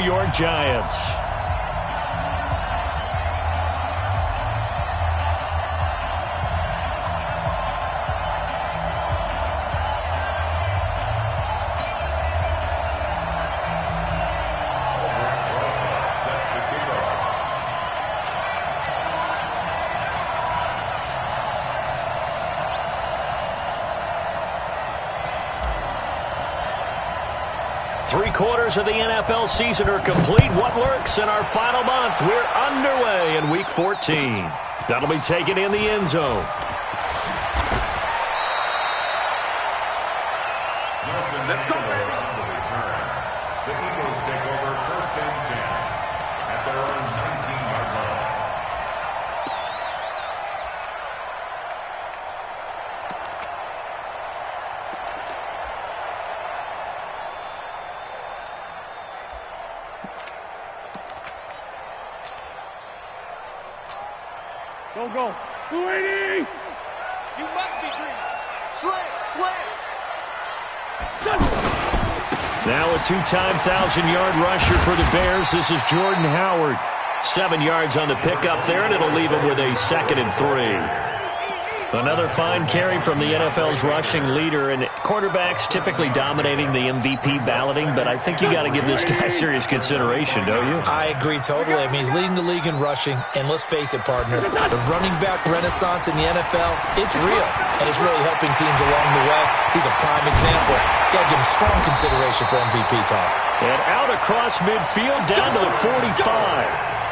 York Giants. Three-quarters of the NFL season are complete. What lurks in our final month? We're underway in Week 14. That'll be taken in the end zone. Let's go, baby. The Eagles take over first and 10 at their own 19-yard line. Go. 280! You must be dreaming. Slam! Now a two-time 1,000-yard rusher for the Bears. This is Jordan Howard. 7 yards on the pickup there, and it'll leave him with a 2nd and 3. Another fine carry from the NFL's rushing leader, and quarterbacks typically dominating the MVP balloting, but I think you got to give this guy serious consideration, don't you? I agree totally. I mean, he's leading the league in rushing, and let's face it, partner, the running back renaissance in the NFL, it's real, and it's really helping teams along the way. He's a prime example. Got to give him strong consideration for MVP talk. And out across midfield, down to the 45.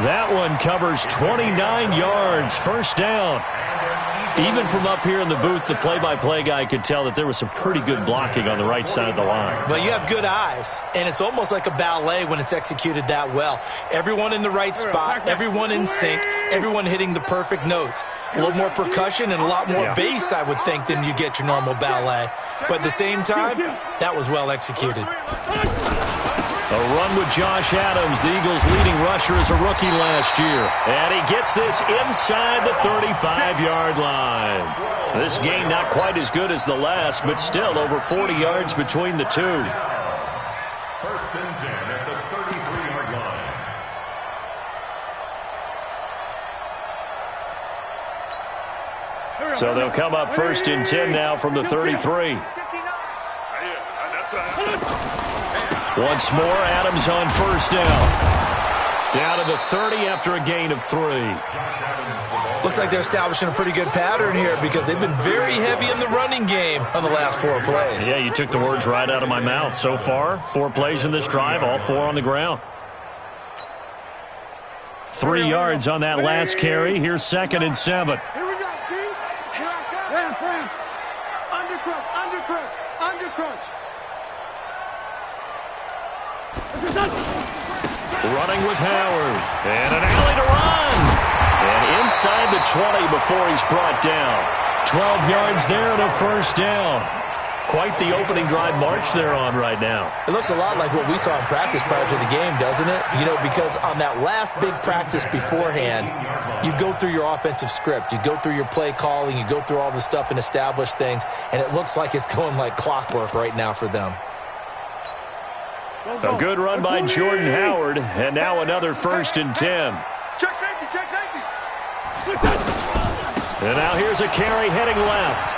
That one covers 29 yards, first down. Even from up here in the booth, the play-by-play guy could tell that there was some pretty good blocking on the right side of the line. Well, you have good eyes, and it's almost like a ballet when it's executed that well. Everyone in the right spot, everyone in sync, everyone hitting the perfect notes. A little more percussion and a lot more bass, I would think, than you get your normal ballet. But at the same time, that was well executed. A run with Josh Adams, the Eagles' leading rusher as a rookie last year. And he gets this inside the 35-yard line. This game not quite as good as the last, but still over 40 yards between the two. First and 10 at the 33-yard line. So they'll come up first and 10 now from the 33. Once more, Adams on first down. Down to the 30 after a gain of 3. Looks like they're establishing a pretty good pattern here because they've been very heavy in the running game on the last 4 plays. Yeah, you took the words right out of my mouth. So far, 4 plays in this drive, all 4 on the ground. 3 yards on that last carry. Here's 2nd and 7. Here we go, D. Here I come. Undercrunch. Running with Howard. And an alley to run. And inside the 20 before he's brought down. 12 yards there and a first down. Quite the opening drive march they're on right now. It looks a lot like what we saw in practice prior to the game, doesn't it? You know, because on that last big practice beforehand, you go through your offensive script. You go through your play calling. You go through all the stuff and establish things. And it looks like it's going like clockwork right now for them. A good run by Jordan Howard, and now another first and 10. Check safety. And now here's a carry heading left.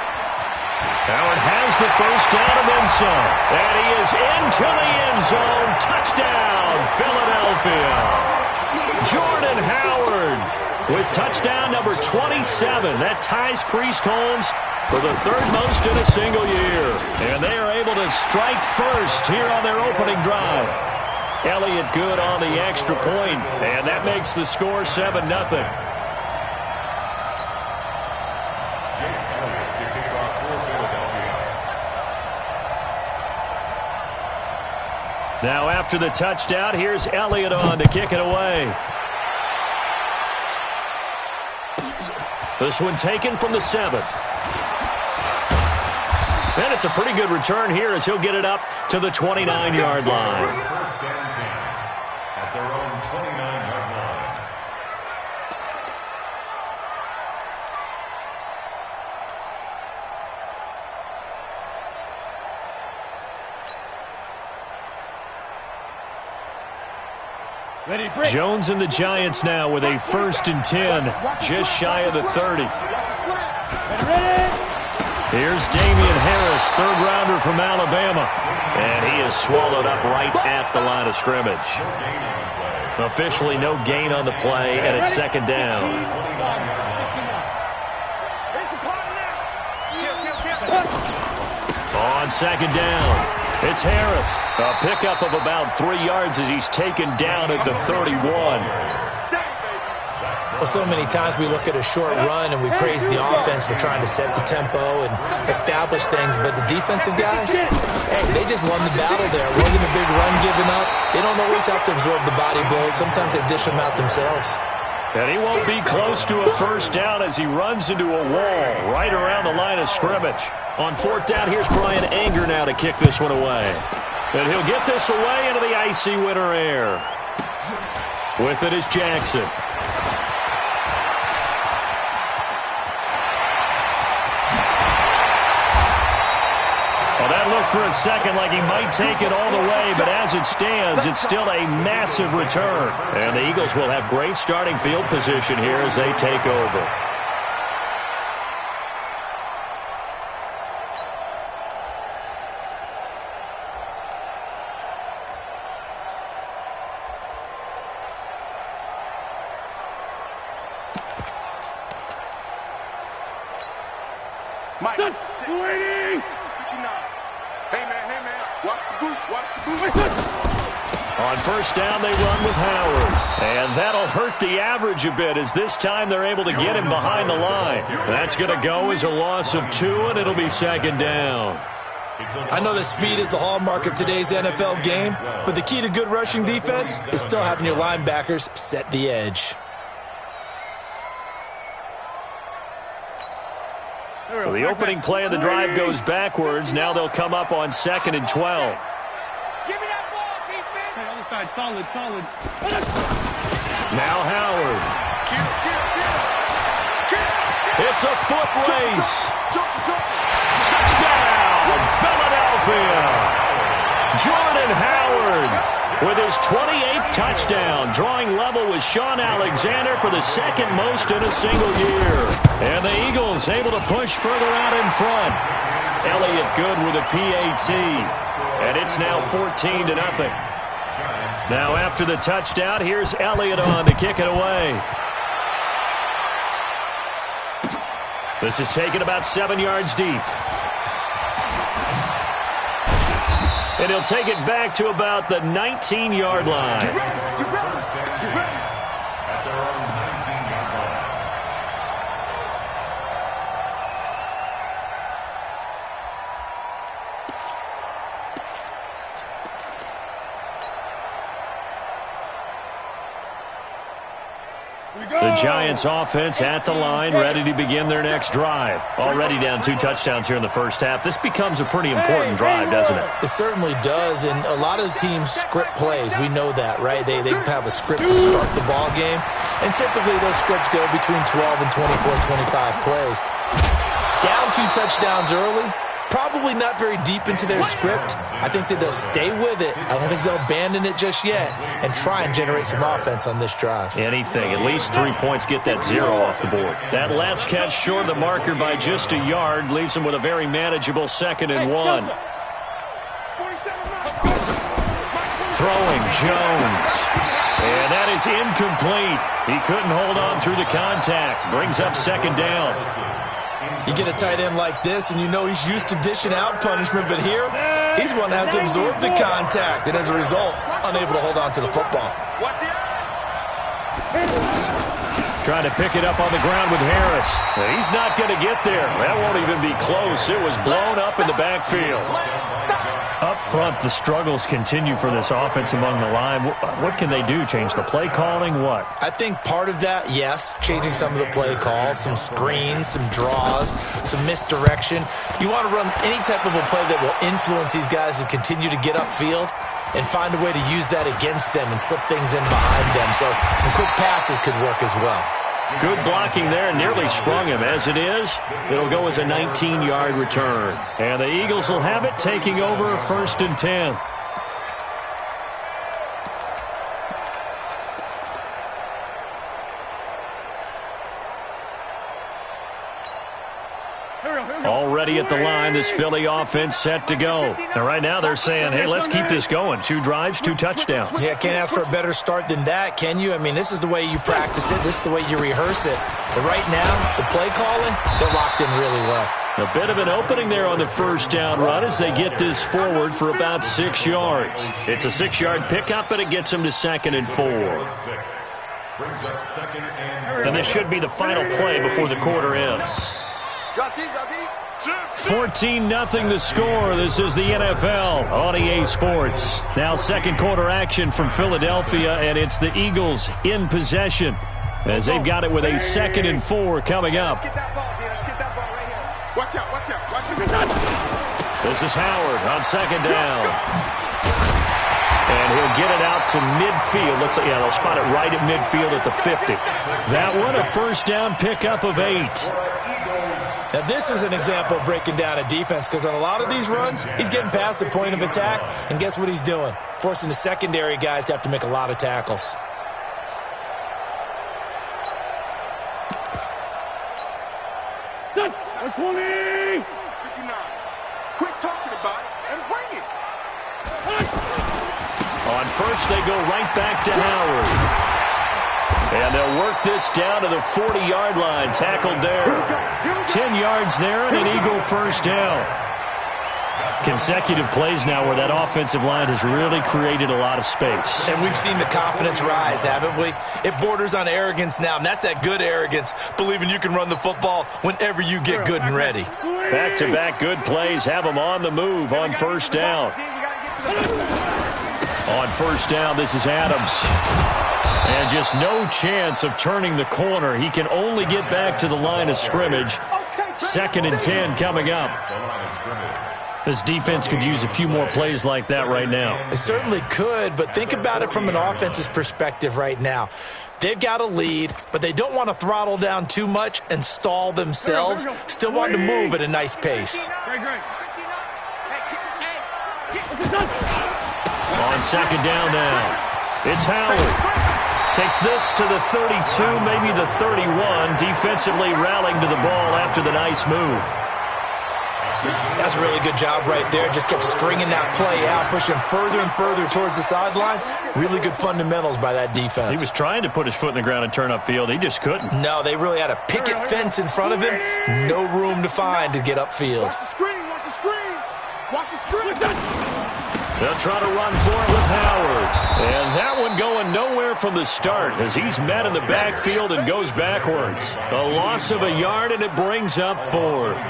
Howard has the first down and then some. And he is into the end zone. Touchdown, Philadelphia. Jordan Howard with touchdown number 27. That ties Priest Holmes for the 3rd most in a single year. And they are able to strike first here on their opening drive. Elliott good on the extra point, and that makes the score 7-0. Now after the touchdown, here's Elliott on to kick it away. This one taken from the 7. And it's a pretty good return here as he'll get it up to the 29-yard line. First and 10 at their own 29-yard line. Jones and the Giants now with a 1st and 10, just shy of the 30. Here's Damian Harris, 3rd-rounder from Alabama. And he is swallowed up right at the line of scrimmage. Officially no gain on the play, and it's 2nd down. On 2nd down, it's Harris. A pickup of about 3 yards as he's taken down at the 31. Well, so many times we look at a short run and we praise the offense for trying to set the tempo and establish things, but the defensive guys, hey, they just won the battle there. It wasn't a big run given up. They don't always have to absorb the body blows. Sometimes they dish them out themselves. And he won't be close to a 1st down as he runs into a wall right around the line of scrimmage. On 4th down, here's Brian Anger now to kick this one away. And he'll get this away into the icy winter air. With it is Jackson. Well, that looked for a second like he might take it all the way, but as it stands, it's still a massive return. And the Eagles will have great starting field position here as they take over. Mike, 280. Hey, man, watch the boot. On 1st down, they run with Howard. And that'll hurt the average a bit as this time they're able to get him behind the line. That's going to go as a loss of 2, and it'll be 2nd down. I know that speed is the hallmark of today's NFL game, but the key to good rushing defense is still having your linebackers set the edge. So the opening play of the drive goes backwards. Now they'll come up on 2nd and 12. Give me that ball, defense. Hey, other side, solid. Now Howard. It's a foot race. Touchdown, Philadelphia. Jordan Howard with his 28th touchdown, drawing level with Sean Alexander for the 2nd most in a single year. And the Eagles able to push further out in front. Elliott good with a PAT. And it's now 14-0. Now after the touchdown, here's Elliott on to kick it away. This is taken about 7 yards deep. And he'll take it back to about the 19-yard line. Get ready. At their own 19-yard line. The Giants offense at the line, ready to begin their next drive. Already down 2 touchdowns here in the 1st half. This becomes a pretty important drive, doesn't it? It certainly does, and a lot of the teams script plays. We know that, right? They have a script to start the ball game, and typically those scripts go between 12 and 24, 25 plays. Down 2 touchdowns early, probably not very deep into their script. I think that they'll stay with it. I don't think they'll abandon it just yet and try and generate some offense on this drive. Anything, at least 3 points, get that 0 off the board. That last catch short of the marker by just a yard leaves them with a very manageable 2nd and 1. Throwing Jones. And that is incomplete. He couldn't hold on through the contact. Brings up 2nd down. You get a tight end like this, and you know he's used to dishing out punishment, but here, he's one that has to absorb the contact, and as a result, unable to hold on to the football. Trying to pick it up on the ground with Harris. He's not going to get there. That won't even be close. It was blown up in the backfield. Up front, the struggles continue for this offense among the line. What can they do? Change the play calling? What? I think part of that, yes, changing some of the play calls, some screens, some draws, some misdirection. You want to run any type of a play that will influence these guys to continue to get upfield and find a way to use that against them and slip things in behind them. So some quick passes could work as well. Good blocking there, nearly sprung him. As it is, it'll go as a 19-yard return. And the Eagles will have it, taking over 1st and 10. Already at the line, this Philly offense set to go. And right now they're saying, hey, let's keep this going. 2 drives, 2 touchdowns. Yeah, can't ask for a better start than that, can you? I mean, this is the way you practice it. This is the way you rehearse it. But right now, the play calling, they're locked in really well. A bit of an opening there on the first down run as they get this forward for about 6 yards. It's a 6-yard pickup, and it gets them to 2nd and 4. And this should be the final play before the quarter ends. 14-0 the score. This is the NFL on EA Sports. Now second quarter action from Philadelphia, and it's the Eagles in possession as they've got it with a 2nd and 4 coming up. Watch out. This is Howard on 2nd down. And he'll get it out to midfield. They'll spot it right at midfield at the 50. That one, a first down pickup of 8. Now, this is an example of breaking down a defense because on a lot of these runs, he's getting past the point of attack, and guess what he's doing? Forcing the secondary guys to have to make a lot of tackles. Done. 20. 59. Quit talking about it and bring it. On first, they go right back to Howard. And they'll work this down to the 40-yard line. Tackled there. 10 yards there and an Eagle first down. Consecutive plays now where that offensive line has really created a lot of space. And we've seen the confidence rise, haven't we? It borders on arrogance now, and that's that good arrogance, believing you can run the football whenever you get good and ready. Back-to-back good plays have them on the move on first down. On first down, this is Adams. And just no chance of turning the corner. He can only get back to the line of scrimmage. 2nd and 10 coming up. This defense could use a few more plays like that right now. It certainly could, but think about it from an offense's perspective right now. They've got a lead, but they don't want to throttle down too much and stall themselves. Still want to move at a nice pace. On 2nd down now, it's Howard. Takes this to the 32, maybe the 31, defensively rallying to the ball after the nice move. That's a really good job right there. Just kept stringing that play out, pushing further and further towards the sideline. Really good fundamentals by that defense. He was trying to put his foot in the ground and turn upfield. He just couldn't. No, they really had a picket fence in front of him. No room to find to get upfield. Watch the screen. Watch the screen. Watch the screen. They'll try to run for it with Howard. And that one going nowhere from the start as he's met in the backfield and goes backwards. A loss of a yard, and it brings up 4th.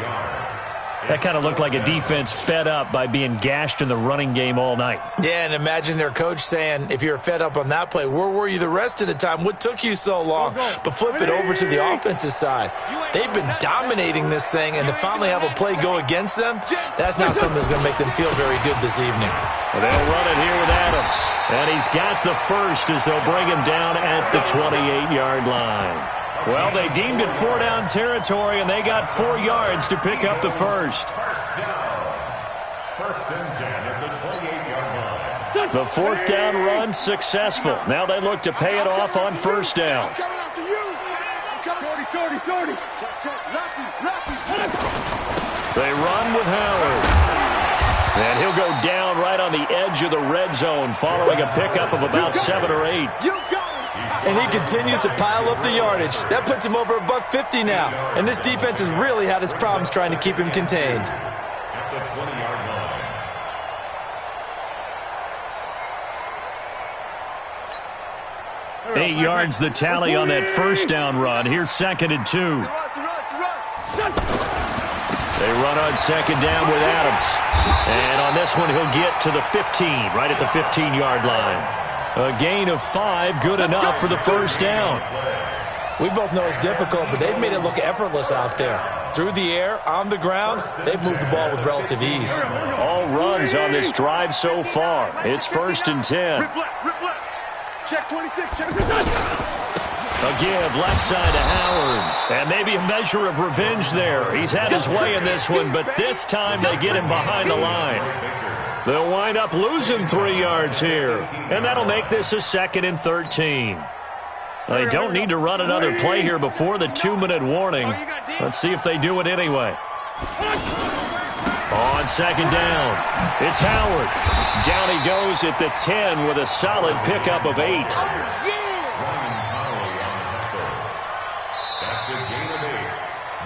That kind of looked like a defense fed up by being gashed in the running game all night. Yeah, and imagine their coach saying, if you're fed up on that play, where were you the rest of the time? What took you so long? But flip it over to the offensive side. They've been dominating this thing, and to finally have a play go against them, that's not something that's going to make them feel very good this evening. Well, they'll run it here with Adams. And he's got the first as they'll bring him down at the 28-yard line. Well, they deemed it 4-down territory, and they got 4 yards to pick up the first. First and 10 at the 28-yard line. The 4th down run successful. Now they look to pay it off on first down. They run with Howard. And he'll go down right on the edge of the red zone following a pickup of about 7 or 8. And he continues to pile up the yardage. That puts him over $150 now. And this defense has really had its problems trying to keep him contained. At the 20-yard line. 8 yards the tally on that first down run. Here's 2nd and 2. They run on 2nd down with Adams. And on this one, he'll get to the 15, right at the 15-yard line. A gain of 5, good enough for the first down. We both know it's difficult, but they've made it look effortless out there. Through the air, on the ground, they've moved the ball with relative ease. All runs on this drive so far. It's 1st and 10. Rip left. Check 26. Check 26. A give left side to Howard. And maybe a measure of revenge there. He's had his way in this one, but this time they get him behind the line. They'll wind up losing 3 yards here. And that'll make this a 2nd and 13. They don't need to run another play here before the 2-minute warning. Let's see if they do it anyway. On second down, it's Howard. Down he goes at the 10 with a solid pickup of 8. That's a gain of 8.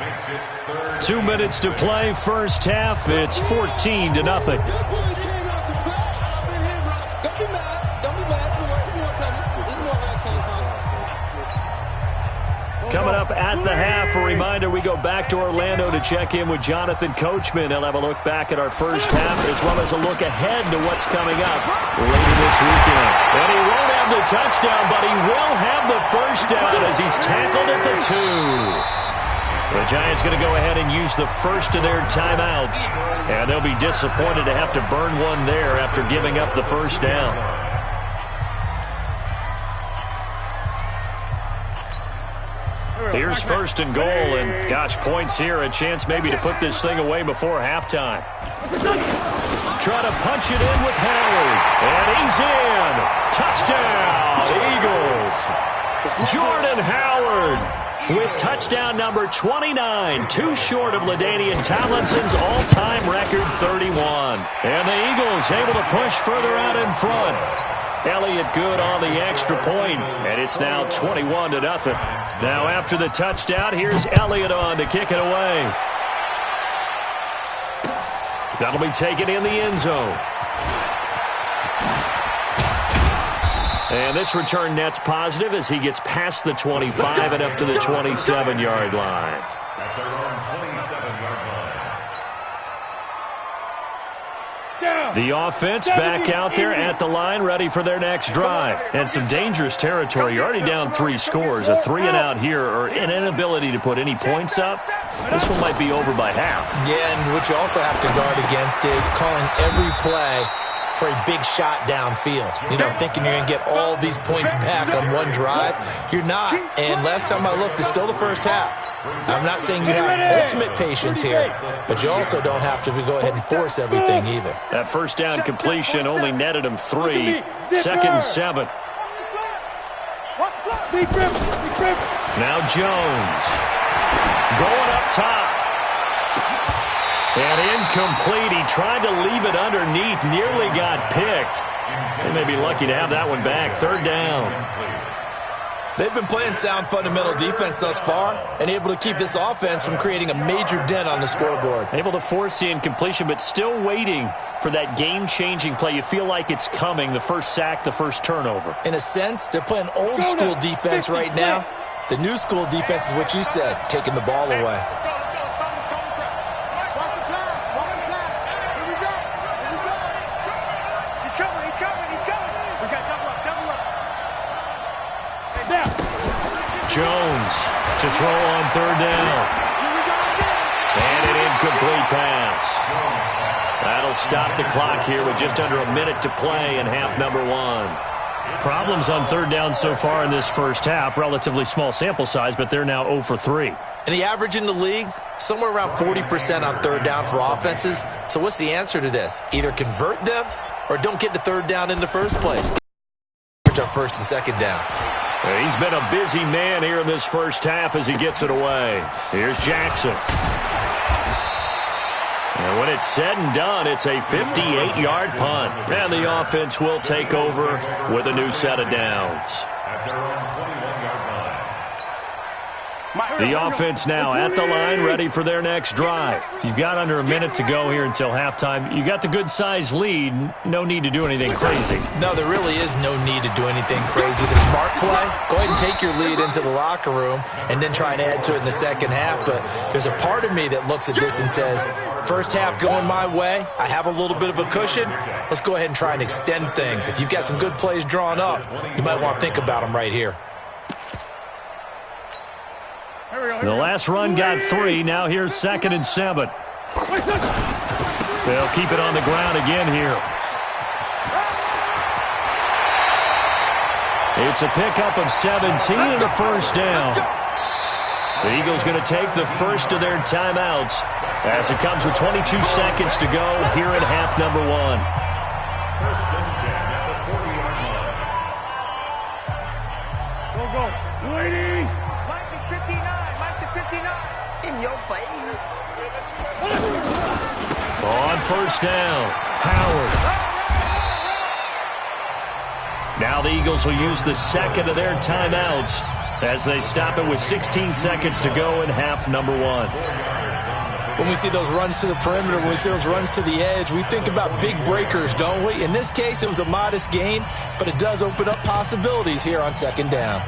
Makes it third. 2 minutes to play, first half. It's 14-0. Coming up at the half, a reminder, we go back to Orlando to check in with Jonathan Coachman. He'll have a look back at our first half as well as a look ahead to what's coming up later this weekend. And he won't have the touchdown, but he will have the first down as he's tackled at the 2. The Giants going to go ahead and use the first of their timeouts, and they'll be disappointed to have to burn one there after giving up the first down. Here's first and goal, and gosh, points here, a chance maybe to put this thing away before halftime. Try to punch it in with Howard, and he's in. Touchdown, Eagles. Jordan Howard with touchdown number 29, too short of LaDainian Tomlinson's all-time record 31. And the Eagles able to push further out in front. Elliott good on the extra point, and it's now 21-0. Now after the touchdown, here's Elliott on to kick it away. That'll be taken in the end zone. And this return net's positive as he gets past the 25 and up to the 27-yard line. At their own 27-yard line. The offense back out there at the line, ready for their next drive. And some dangerous territory. You're already down 3 scores. A 3-and-out here, or an inability to put any points up. This one might be over by half. Yeah, and what you also have to guard against is calling every play for a big shot downfield. You know, thinking you're going to get all these points back on one drive. You're not. And last time I looked, it's still the first half. I'm not saying you have ultimate patience here, but you also don't have to go ahead and force everything either. That first down completion only netted him 3. Second and 7. Now Jones going up top. And incomplete. He tried to leave it underneath, nearly got picked. They may be lucky to have that one back. Third down. They've been playing sound fundamental defense thus far and able to keep this offense from creating a major dent on the scoreboard. Able to force the incompletion, but still waiting for that game-changing play. You feel like it's coming, the first sack, the first turnover. In a sense, they're playing old-school defense right now. The new-school defense is what you said, taking the ball away. Jones to throw on third down. And an incomplete pass. That'll stop the clock here with just under a minute to play in half number 1. Problems on third down so far in this first half. Relatively small sample size, but they're now 0 for 3. And the average in the league, somewhere around 40% on third down for offenses. So what's the answer to this? Either convert them or don't get to third down in the first place. On first and second down. He's been a busy man here in this first half as he gets it away. Here's Jackson. And when it's said and done, it's a 58-yard punt. And the offense will take over with a new set of downs. At their own 21-yard line. The offense now at the line, ready for their next drive. You've got under a minute to go here until halftime. You got the good-sized lead. No need to do anything crazy. No, there really is no need to do anything crazy. The smart play, go ahead and take your lead into the locker room and then try and add to it in the second half. But there's a part of me that looks at this and says, first half going my way, I have a little bit of a cushion. Let's go ahead and try and extend things. If you've got some good plays drawn up, you might want to think about them right here. The last run got 3. Now here's second and 7. They'll keep it on the ground again here. It's a pickup of 17 and a first down. The Eagles going to take the first of their timeouts as it comes with 22 seconds to go here in half number 1. First and 10 at the 40-yard line. Go. 20. Mike is 59. Mike to 59. In your face. On first down, Howard. Now the Eagles will use the second of their timeouts as they stop it with 16 seconds to go in half number one. When we see those runs to the perimeter, when we see those runs to the edge, we think about big breakers, don't we? In this case, it was a modest gain, but it does open up possibilities here on second down.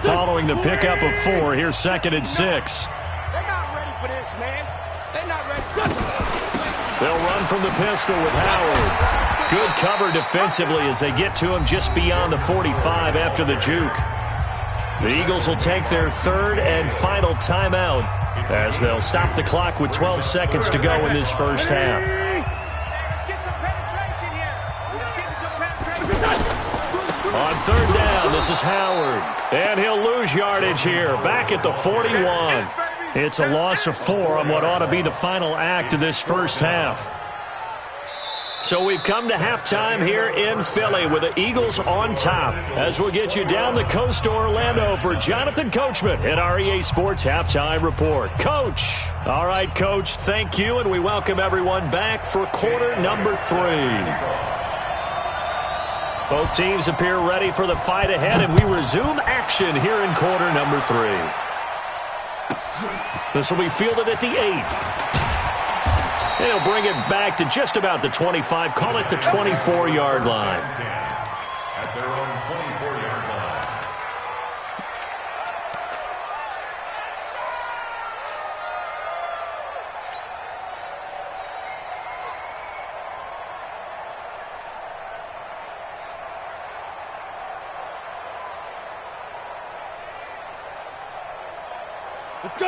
Following the pickup of 4, here's 2nd and 6. They're not ready for this, man. They're not ready. They'll run from the pistol with Howard. Good cover defensively as they get to him just beyond the 45 after the juke. The Eagles will take their third and final timeout as they'll stop the clock with 12 seconds to go in this first half. Let's get some penetration here. Let's get some penetration. On third down, this is Howard. And he'll lose yardage here, back at the 41. It's a loss of 4 on what ought to be the final act of this first half. So we've come to halftime here in Philly with the Eagles on top as we'll get you down the coast to Orlando for Jonathan Coachman at our EA Sports Halftime Report. Coach. All right, Coach, thank you, and we welcome everyone back for quarter number 3. Both teams appear ready for the fight ahead, and we resume action here in quarter number 3. This will be fielded at the 8. And he'll bring it back to just about the 25, call it the 24-yard line. At their own 24-yard line.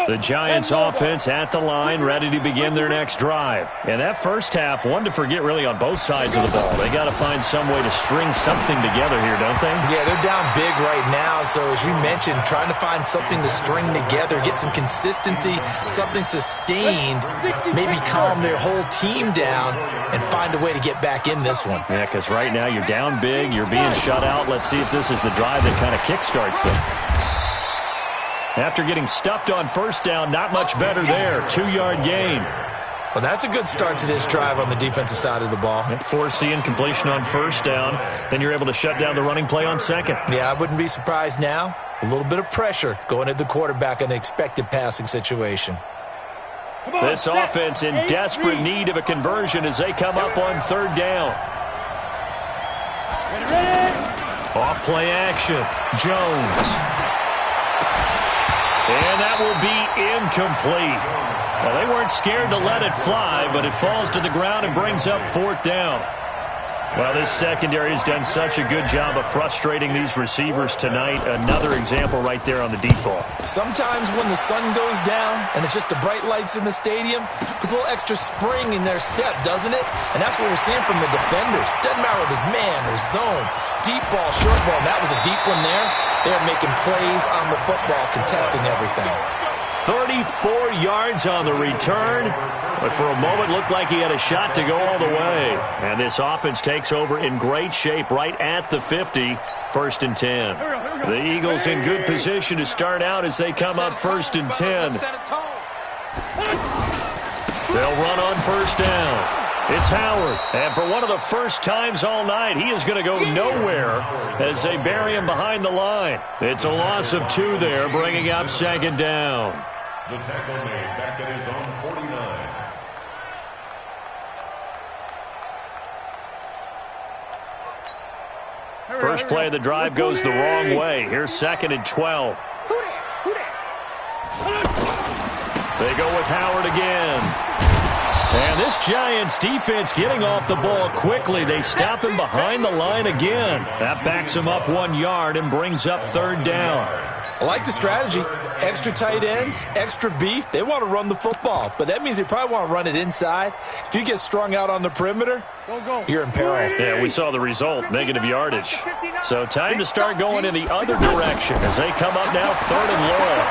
The Giants offense at the line, ready to begin their next drive. And that first half, one to forget really on both sides of the ball. They got to find some way to string something together here, don't they? Yeah, they're down big right now. So as you mentioned, trying to find something to string together, get some consistency, something sustained, maybe calm their whole team down and find a way to get back in this one. Yeah, because right now you're down big, you're being shut out. Let's see if this is the drive that kind of kickstarts them. After getting stuffed on first down, not much better there. 2-yard gain. Well, that's a good start to this drive on the defensive side of the ball. Foreseeing completion on first down. Then you're able to shut down the running play on second. Yeah, I wouldn't be surprised now. A little bit of pressure going at the quarterback in an expected passing situation. This offense in desperate need of a conversion as they come up on third down. Off play action. Jones. And that will be incomplete. Well, they weren't scared to let it fly, but it falls to the ground and brings up fourth down. Well, this secondary has done such a good job of frustrating these receivers tonight. Another example right there on the deep ball. Sometimes when the sun goes down and it's just the bright lights in the stadium, puts a little extra spring in their step, doesn't it? And that's what we're seeing from the defenders. Doesn't matter whether it's man or zone, deep ball, short ball. That was a deep one there. They're making plays on the football, contesting everything. 34 yards on the return, but for a moment looked like he had a shot to go all the way. And this offense takes over in great shape right at the 50, 1st and 10. The Eagles in good position to start out as they come up 1st and 10. They'll run on first down. It's Howard, and for one of the first times all night, he is going to go nowhere as they bury him behind the line. It's a loss of 2 there, bringing up second down. The tackle made back at his own 49. First play of the drive goes the wrong way. Here's 2nd and 12. They go with Howard again. And this Giants defense getting off the ball quickly. They stop him behind the line again. That backs him up 1 yard and brings up third down. I like the strategy. Extra tight ends, extra beef. They want to run the football, but that means they probably want to run it inside. If you get strung out on the perimeter, you're in peril. Yeah, we saw the result, negative yardage. So time to start going in the other direction as they come up now 3rd and long.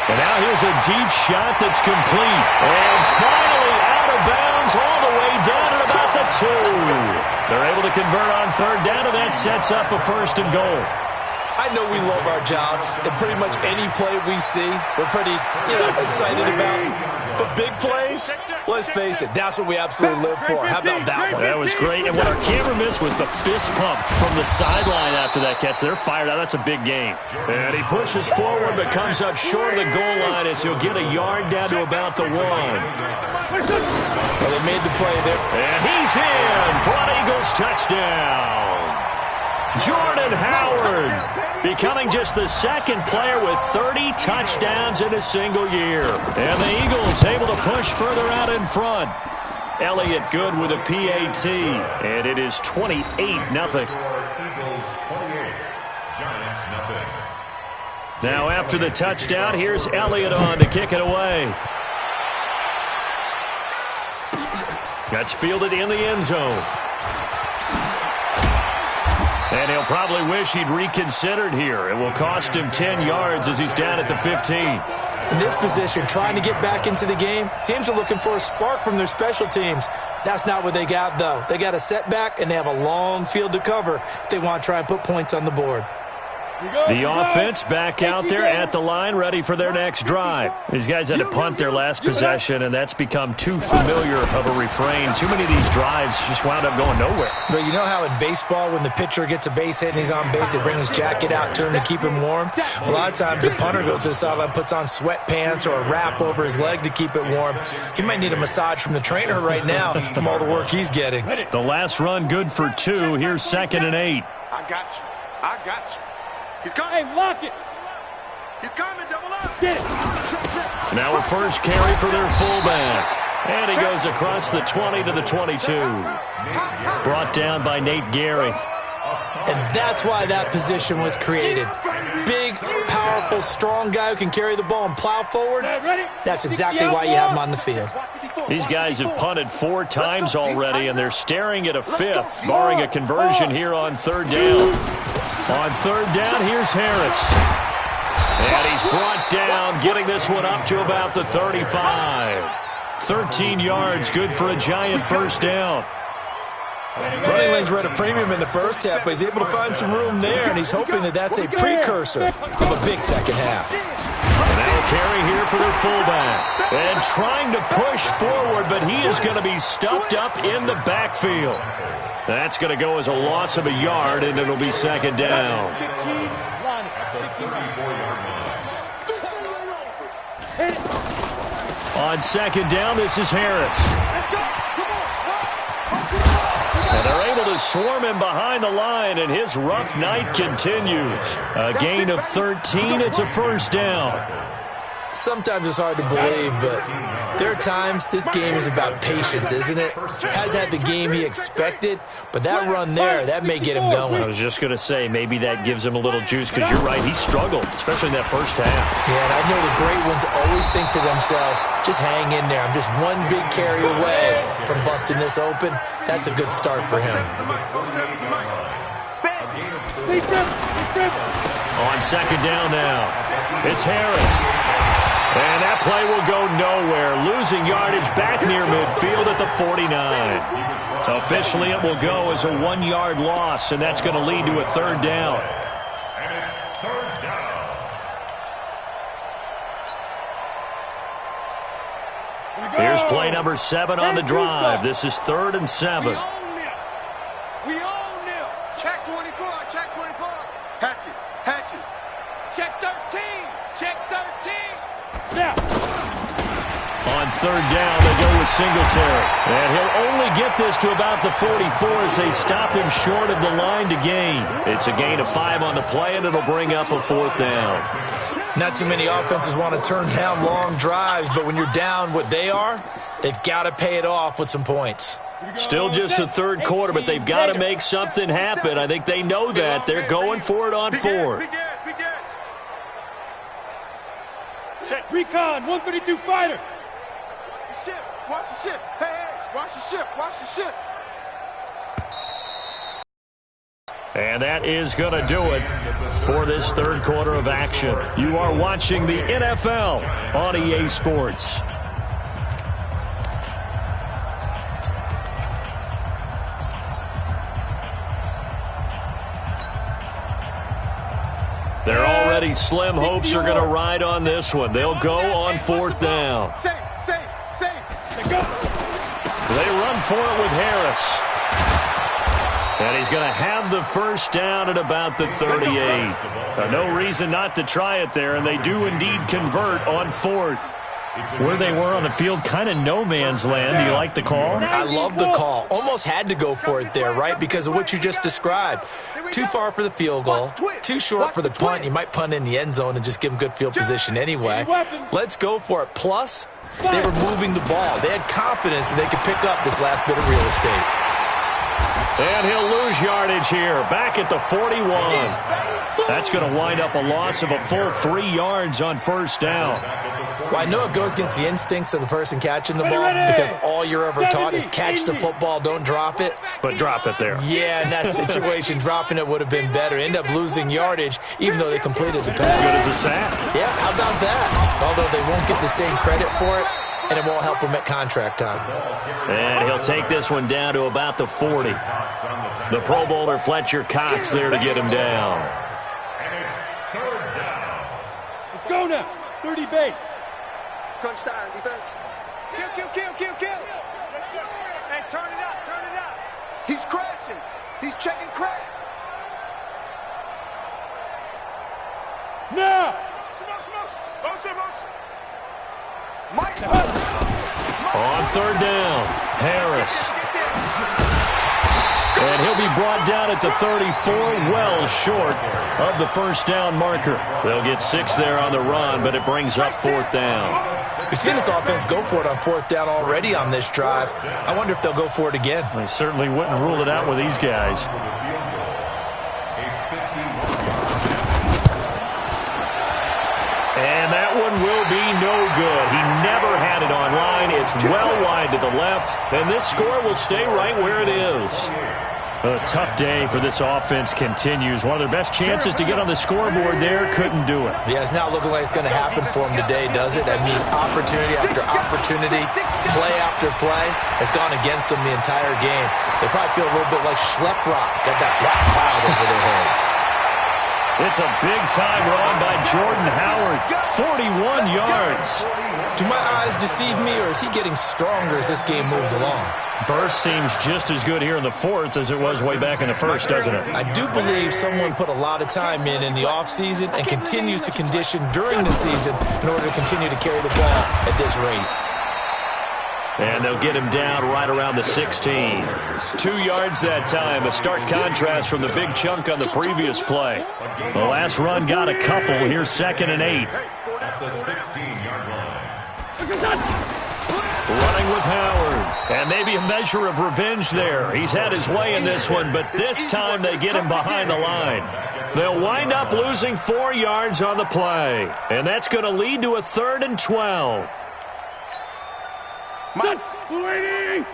And now here's a deep shot that's complete. And finally out of bounds all the way down at about the 2. They're able to convert on third down, and that sets up a 1st and goal. I know we love our jobs, and pretty much any play we see, we're pretty, excited about. But big plays, let's face it, that's what we absolutely live for. How about that one? That was great. And what our camera missed was the fist pump from the sideline after that catch. They're fired out. That's a big game. And he pushes forward but comes up short of the goal line as he'll get a yard down to about the 1. Well, they made the play there. And he's in for an Eagles touchdown. Jordan Howard becoming just the 2nd player with 30 touchdowns in a single year. And the Eagles able to push further out in front. Elliott good with a PAT. And it is 28-0. Eagles 28, Giants nothing. Now after the touchdown, here's Elliott on to kick it away. That's fielded in the end zone. And he'll probably wish he'd reconsidered here. It will cost him 10 yards as he's down at the 15. In this position, trying to get back into the game, teams are looking for a spark from their special teams. That's not what they got, though. They got a setback, and they have a long field to cover if they want to try and put points on the board. The offense back out there at the line, ready for their next drive. These guys had to punt their last possession, and that's become too familiar of a refrain. Too many of these drives just wound up going nowhere. But you know how in baseball, when the pitcher gets a base hit and he's on base, they bring his jacket out to him to keep him warm? A lot of times the punter goes to the sideline, puts on sweatpants or a wrap over his leg to keep it warm. He might need a massage from the trainer right now from all the work he's getting. The last run good for 2. Here's 2nd and 8. I got you. I got you. He's coming. Hey, lock it. He's coming. Double up. Get it. Now a first carry for their fullback. And he goes across the 20 to the 22. Brought down by Nate Gary. And that's why that position was created. Big, powerful, strong guy who can carry the ball and plow forward. That's exactly why you have him on the field. These guys have punted 4 times already, and they're staring at a 5th, barring a conversion here on 3rd down. On 3rd down, here's Harris. And he's brought down, getting this one up to about the 35. 13 yards, good for a Giant 1st down. Running lanes were at a premium in the first half, but he's able to find some room there, and he's hoping that that's a precursor of a big second half. And that'll carry here for their fullback. And trying to push forward, but he is going to be stuffed up in the backfield. That's going to go as a loss of a yard, and it'll be 2nd down. On 2nd down, this is Harris. And they're able to swarm him behind the line, and his rough night continues. A gain of 13, it's a 1st down. Sometimes it's hard to believe, but there are times this game is about patience, isn't it? Has had the game he expected, but that run there, that may get him going. I was just going to say, maybe that gives him a little juice, because you're right, he struggled, especially in that first half. Yeah, and I know the great ones always think to themselves, just hang in there. I'm just one big carry away from busting this open. That's a good start for him. On 2nd down now, it's Harris. And that play will go nowhere. Losing yardage back near midfield at the 49. Officially, it will go as a 1-yard loss, and that's going to lead to a 3rd down. And it's 3rd down. Here's play number 7 on the drive. This is 3rd and 7. We own them. Check 24. Check 24. Hatchet. Hatchet. Check 13. Check 13. Now. On 3rd down, they go with Singletary. And he'll only get this to about the 44 as they stop him short of the line to gain. It's a gain of 5 on the play, and it'll bring up a 4th down. Not too many offenses want to turn down long drives, but when you're down what they are, they've got to pay it off with some points. Still just the 3rd quarter, but they've got to make something happen. I think they know that. They're going for it on 4th. Check. Recon, 132 fighter. Watch the ship. Watch the ship. Hey, hey, watch the ship. Watch the ship. And that is going to do it for this 3rd quarter of action. You are watching the NFL on EA Sports. Their already slim hopes are going to ride on this one. They'll go on 4th down. They run for it with Harris. And he's going to have the first down at about the 38. No reason not to try it there, and they do indeed convert on 4th. Where they were on the field, kind of no man's land. Do you like the call? I love the call. Almost had to go for it there, right, because of what you just described. Too far for the field goal, too short for the punt. You might punt in the end zone and just give them good field position anyway. Let's go for it. Plus, they were moving the ball. They had confidence that they could pick up this last bit of real estate. And he'll lose yardage here, back at the 41. That's going to wind up a loss of a full 3 yards on 1st down. Well, I know it goes against the instincts of the person catching the ball because all you're ever taught is catch the football, don't drop it. But drop it there. Yeah, in that situation, dropping it would have been better. End up losing yardage, even though they completed the pass. Good as a sack. Yeah, how about that? Although they won't get the same credit for it, and it won't help them at contract time. And he'll take this one down to about the 40. The Pro Bowler Fletcher Cox there to get him down. Let's go now. 30 base. Crunch time, defense. Kill. Hey, turn it up. He's crashing. He's checking crack. Now. Mike. On 3rd down, Harris. And he'll be brought down at the 34, well short of the first down marker. They'll get 6 there on the run, but it brings up 4th down. We've seen this offense go for it on 4th down already on this drive. I wonder if they'll go for it again. They certainly wouldn't rule it out with these guys. And that one will be no good. He never had it on line. It's well wide to the left, and this score will stay right where it is. A tough day for this offense continues. One of their best chances to get on the scoreboard there, couldn't do it. Yeah, it's not looking like it's going to happen for them today, does it? I mean, opportunity after opportunity, play after play has gone against them the entire game. They probably feel a little bit like Schlepp Rock, got that black cloud over their heads. It's a big-time run by Jordan Howard, 41 yards. Do my eyes deceive me, or is he getting stronger as this game moves along? Burst seems just as good here in the 4th as it was way back in the 1st, doesn't it? I do believe someone put a lot of time in the offseason and continues to condition during the season in order to continue to carry the ball at this rate. And they'll get him down right around the 16. 2 yards that time, a stark contrast from the big chunk on the previous play. The last run got a couple. Here's 2nd and 8. At the 16-yard line. Running with Howard. And maybe a measure of revenge there. He's had his way in this one, but this time they get him behind the line. They'll wind up losing 4 yards on the play. And that's going to lead to a 3rd and 12. Mike. 59.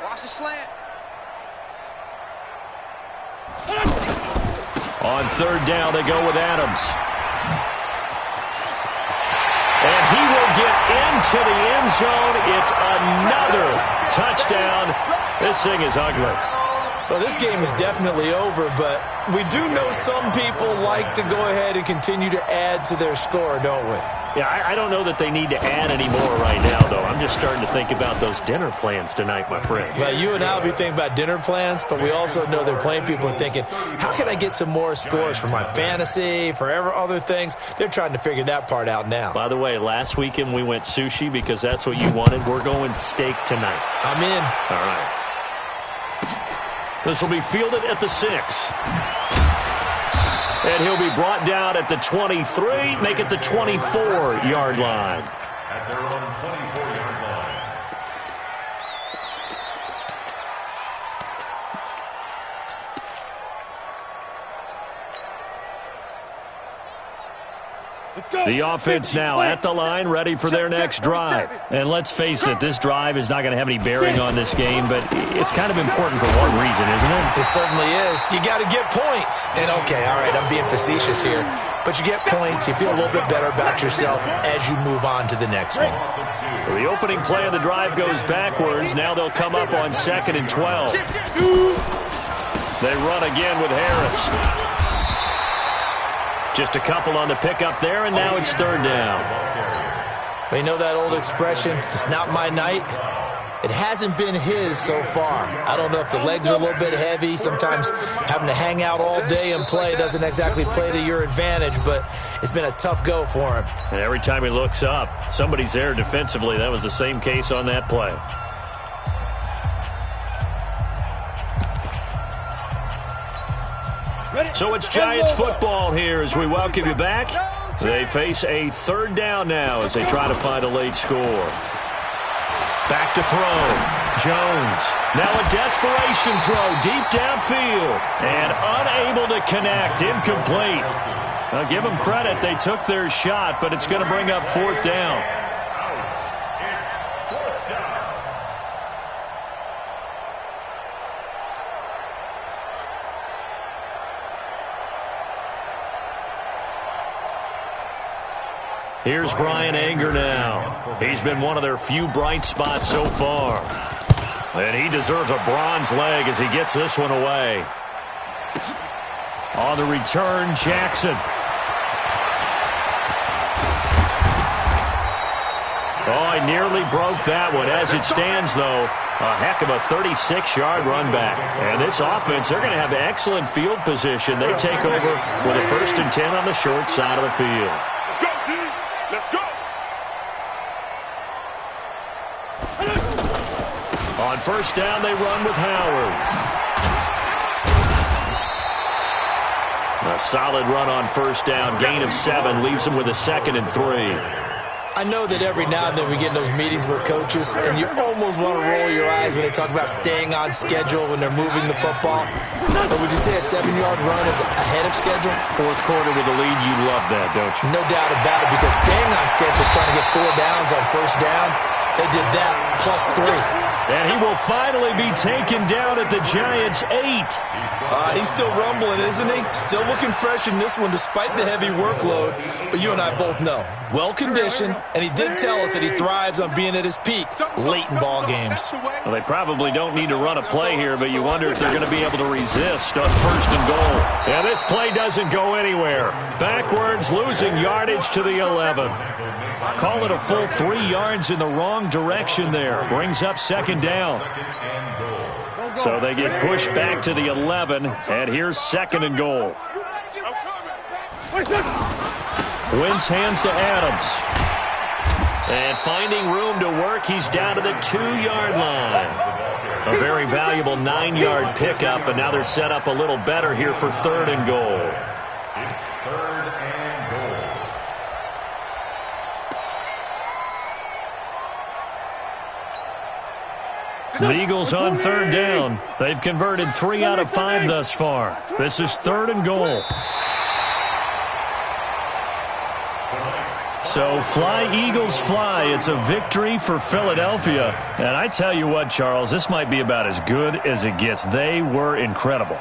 Watch the slant. On 3rd down, they go with Adams. And he will get into the end zone. It's another touchdown. This thing is ugly. Well, this game is definitely over, but we do know some people like to go ahead and continue to add to their score, don't we? Yeah, I don't know that they need to add any more right now, though. I'm just starting to think about those dinner plans tonight, my friend. Well, you and I will be thinking about dinner plans, but we also know they're playing people are thinking, how can I get some more scores for my fantasy, for other things? They're trying to figure that part out now. By the way, last weekend we went sushi because that's what you wanted. We're going steak tonight. I'm in. All right. This will be fielded at the 6. And he'll be brought down at the 23, make it the 24-yard line. At their own 24-yard line. The offense now at the line, ready for their next drive. And let's face it, this drive is not going to have any bearing on this game, but it's kind of important for one reason, isn't it? It certainly is. You got to get points. And, okay, all right, I'm being facetious here. But you get points, you feel a little bit better about yourself as you move on to the next one. So the opening play of the drive goes backwards. Now they'll come up on 2nd and 12. They run again with Harris. Just a couple on the pickup there, and now it's third down. We know that old expression, it's not my night. It hasn't been his so far. I don't know if the legs are a little bit heavy. Sometimes having to hang out all day and play doesn't exactly play to your advantage, but it's been a tough go for him. And every time he looks up, somebody's there defensively. That was the same case on that play. So it's Giants football here as we welcome you back. They face a third down now as they try to find a late score. Back to throw. Jones. Now a desperation throw deep downfield. And unable to connect. Incomplete. Now give them credit. They took their shot, but it's going to bring up fourth down. Here's Brian Anger now. He's been one of their few bright spots so far. And he deserves a bronze leg as he gets this one away. On the return, Jackson. Oh, he nearly broke that one. As it stands, though, a heck of a 36-yard run back. And this offense, they're going to have excellent field position. They take over with a 1st and 10 on the short side of the field. Let's go! On first down, they run with Howard. A solid run on first down. Gain of 7 leaves them with a 2nd and 3. I know that every now and then we get in those meetings with coaches, and you almost want to roll your eyes when they talk about staying on schedule when they're moving the football. But would you say a 7-yard run is ahead of schedule? Fourth quarter with a lead, you love that, don't you? No doubt about it, because staying on schedule, trying to get 4 downs on first down, they did that plus 3. And he will finally be taken down at the Giants' 8. He's still rumbling, isn't he? Still looking fresh in this one despite the heavy workload. But you and I both know, well-conditioned, and he did tell us that he thrives on being at his peak late in ball games. Well, they probably don't need to run a play here, but you wonder if they're going to be able to resist on first and goal. Yeah, this play doesn't go anywhere. Backwards, losing yardage to the 11. Call it a full 3 yards in the wrong direction there. Brings up second down. So they get pushed back to the 11, and here's 2nd and goal. Wentz hands to Adams. And finding room to work, he's down to the 2-yard line. A very valuable 9-yard pickup, and now they're set up a little better here for 3rd and goal. It's 3rd and goal. The Eagles on 3rd down. They've converted 3 out of 5 thus far. This is 3rd and goal. So fly, Eagles, fly. It's a victory for Philadelphia. And I tell you what, Charles, this might be about as good as it gets. They were incredible.